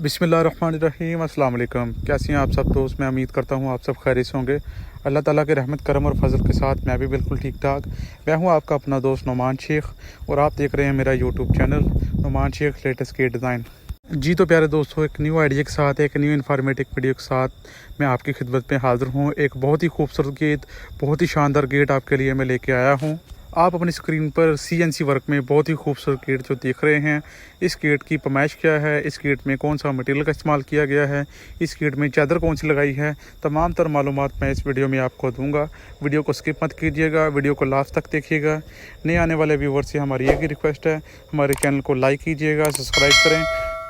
बिस्मिल्लाहिर्रहमानिर्रहीम अस्सलाम वालेकुम। कैसे हैं आप सब दोस्त? मैं उम्मीद करता हूँ आप सब खैरियत से होंगे। अल्लाह ताला के रहमत करम और फजल के साथ मैं भी बिल्कुल ठीक ठाक। मैं हूँ आपका अपना दोस्त नुमान शेख और आप देख रहे हैं मेरा YouTube channel Numan Shaikh latest gate design. जी तो प्यारे दोस्तों, एक न्यू आइडिया के साथ, एक न्यू इन्फॉर्मेटिव वीडियो के साथ मैं आपकी खिदमत में हाज़िर हूँ। एक बहुत ही खूबसूरत गेट, बहुत ही शानदार गेट आपके लिए मैं लेके आया हूँ। आप अपनी स्क्रीन पर CNC वर्क में बहुत ही खूबसूरत गेट जो देख रहे हैं, इस गेट की पैमाइश क्या है, इस गेट में कौन सा मटेरियल का इस्तेमाल किया गया है, इस गेट में चादर कौन सी लगाई है, तमाम तर मालूमात मैं इस वीडियो में आपको दूंगा। वीडियो को स्किप मत कीजिएगा, वीडियो को लास्ट तक देखिएगा। नए आने वाले व्यूवर से हमारी एक ही रिक्वेस्ट है, हमारे चैनल को लाइक कीजिएगा, सब्सक्राइब करें।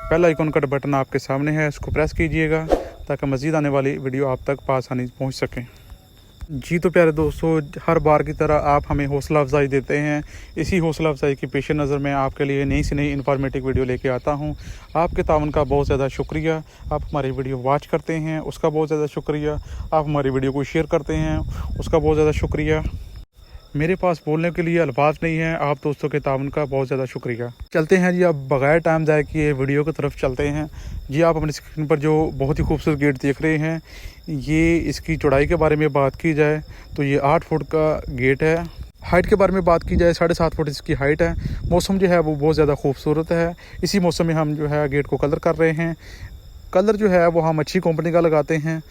बेल आइकन का बटन आपके सामने है, इसको प्रेस कीजिएगा ताकि मज़ीद आने वाली वीडियो आप तक आसानी से पहुँच सकें। जी तो प्यारे दोस्तों, हर बार की तरह आप हमें हौसला अफजाई देते हैं। इसी हौसला अफजाई के पेश नज़र मैं आपके लिए नई से नई इन्फॉर्मेटिव वीडियो लेके आता हूं। आपके तावन का बहुत ज़्यादा शुक्रिया। आप हमारी वीडियो वॉच करते हैं, उसका बहुत ज़्यादा शुक्रिया। आप हमारी वीडियो को शेयर करते हैं, उसका बहुत ज़्यादा शुक्रिया। मेरे पास बोलने के लिए अल्फाज नहीं है, आप दोस्तों के तावन का बहुत ज़्यादा शुक्रिया। चलते हैं जी, अब बगैर टाइम ज़ाया किए वीडियो की तरफ चलते हैं। जी आप अपनी स्क्रीन पर जो बहुत ही खूबसूरत गेट देख रहे हैं, ये इसकी चौड़ाई के बारे में बात की जाए तो ये 8 फुट का गेट है। हाइट के बारे में बात की जाए 7.5 फुट इसकी हाइट है। मौसम जो है वो बहुत ज़्यादा खूबसूरत है। इसी मौसम में हम जो है गेट को कलर कर रहे हैं। कलर जो है वो हम अच्छी कंपनी का लगाते हैं।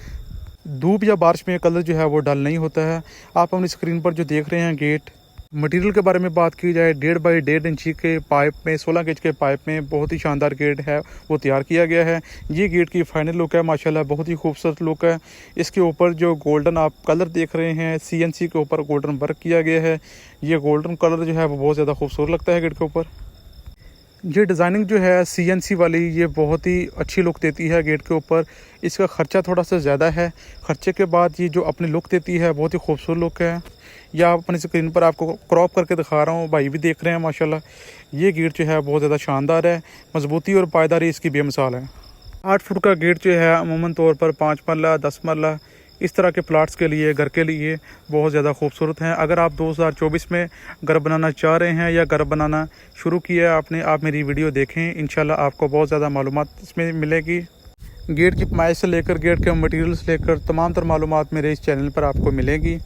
धूप या बारिश में कलर जो है वो डल नहीं होता है। आप अपनी स्क्रीन पर जो देख रहे हैं गेट, मटेरियल के बारे में बात की जाए 1.5 बाई 1.5 इंची के पाइप में, 16 गेज के पाइप में बहुत ही शानदार गेट है वो तैयार किया गया है। ये गेट की फाइनल लुक है, माशाल्लाह बहुत ही खूबसूरत लुक है। इसके ऊपर जो गोल्डन आप कलर देख रहे हैं, CNC के ऊपर गोल्डन वर्क किया गया है। ये गोल्डन कलर जो है वो बहुत ज़्यादा खूबसूरत लगता है गेट के ऊपर। ये डिज़ाइनिंग जो है CNC वाली, ये बहुत ही अच्छी लुक देती है गेट के ऊपर। इसका ख़र्चा थोड़ा सा ज़्यादा है, ख़र्चे के बाद ये जो अपनी लुक देती है बहुत ही खूबसूरत लुक है। या आप अपनी स्क्रीन पर आपको क्रॉप करके दिखा रहा हूँ, भाई भी देख रहे हैं माशाल्लाह। ये गेट जो है बहुत ज़्यादा शानदार है, मजबूती और पायदारी इसकी बेमिसाल है। 8 फुट का गेट जो है अमूमन तौर पर 5 मरला 10 मरला इस तरह के प्लाट्स के लिए, घर के लिए बहुत ज़्यादा खूबसूरत हैं। अगर आप 2024 में घर बनाना चाह रहे हैं या घर बनाना शुरू किया है आपने, आप मेरी वीडियो देखें, इंशाल्लाह आपको बहुत ज़्यादा मालूमात इसमें मिलेगी। गेट की पैमाइश से लेकर गेट के मटेरियल से लेकर तमाम तर मालूमात मेरे इस चैनल पर आपको मिलेगी।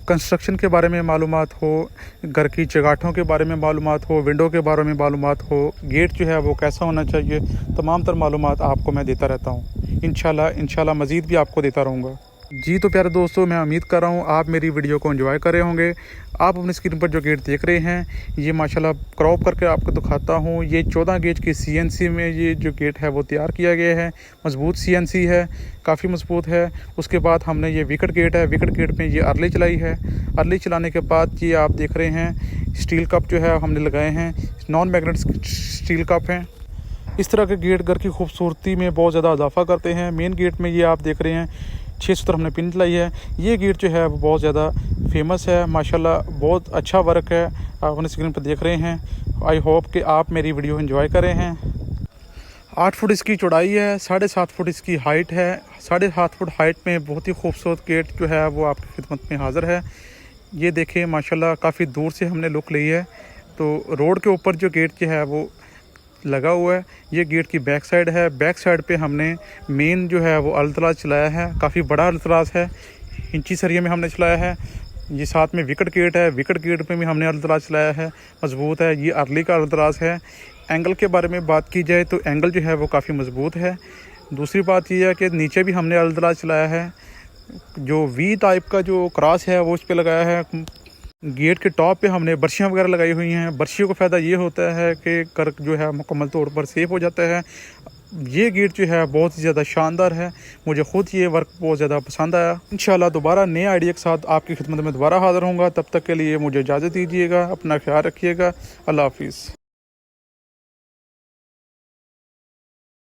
कंस्ट्रक्शन के बारे में मालूमात हो, घर की चगाठों के बारे में मालूमात हो, विंडो के बारे में मालूमात हो, गेट जो है वो कैसा होना चाहिए, तमाम तर मालूमात आपको मैं देता रहता हूँ। इंशाल्लाह मज़ीद भी आपको देता रहूँगा। जी तो प्यारे दोस्तों, मैं उम्मीद कर रहा हूँ आप मेरी वीडियो को एंजॉय कर रहे होंगे। आप अपनी स्क्रीन पर जो गेट देख रहे हैं, ये माशाल्लाह क्रॉप करके आपको दिखाता हूँ। ये 14 गेज की CNC में ये जो गेट है वो तैयार किया गया है। मजबूत CNC है, काफ़ी मजबूत है। उसके बाद हमने ये विकेट गेट है, विकेट गेट में ये अर्ली चलाई है। अर्ली चलाने के बाद ये आप देख रहे हैं स्टील कप जो है हमने लगाए हैं, नॉन मैग्नेटिक स्टील कप हैं। इस तरह के गेट घर की खूबसूरती में बहुत ज़्यादा इजाफा करते हैं। मेन गेट में ये आप देख रहे हैं 6 सूत्र हमने पिन लाई है। ये गेट जो है वो बहुत ज़्यादा फेमस है, माशाल्लाह बहुत अच्छा वर्क है, आप अपने स्क्रीन पर देख रहे हैं। आई होप कि आप मेरी वीडियो एंजॉय कर रहे हैं। 8 फुट इसकी चौड़ाई है, 7.5 फुट इसकी हाइट है। 7.5 फुट हाइट में बहुत ही खूबसूरत गेट जो है वो आपकी खिदमत में हाज़िर है। ये देखें माशाल्लाह, काफ़ी दूर से हमने लुक ली है। तो रोड के ऊपर जो गेट जो है वो लगा हुआ है, ये गेट की बैक साइड है। बैक साइड पे हमने मेन जो है वो अल्तराज चलाया है, काफ़ी बड़ा अल्तराज है, इंची सरिये में हमने चलाया है। ये साथ में विकेट गेट है, विकेट गेट में भी हमने अल्तराज चलाया है, मजबूत है। ये अर्ली का अल्तराज है। एंगल के बारे में बात की जाए तो एंगल जो है वो काफ़ी मजबूत है। दूसरी बात ये है कि नीचे भी हमने अल्तराज चलाया है। जो V टाइप का जो क्रॉस है वो इस पर लगाया है। गेट के टॉप पे हमने बर्शियाँ वगैरह लगाई हुई हैं। बर्शियों का फ़ायदा ये होता है कि कर जो है मुकम्मल तौर पर सेफ हो जाता है। ये गेट जो है बहुत ही ज़्यादा शानदार है, मुझे ख़ुद ये वर्क बहुत ज़्यादा पसंद आया। इंशाल्लाह दोबारा नए आइडिया के साथ आपकी खिदमत में दोबारा हाज़िर होऊंगा। तब तक के लिए मुझे इजाज़त दीजिएगा, अपना ख्याल रखिएगा। अल्लाह हाफिज़।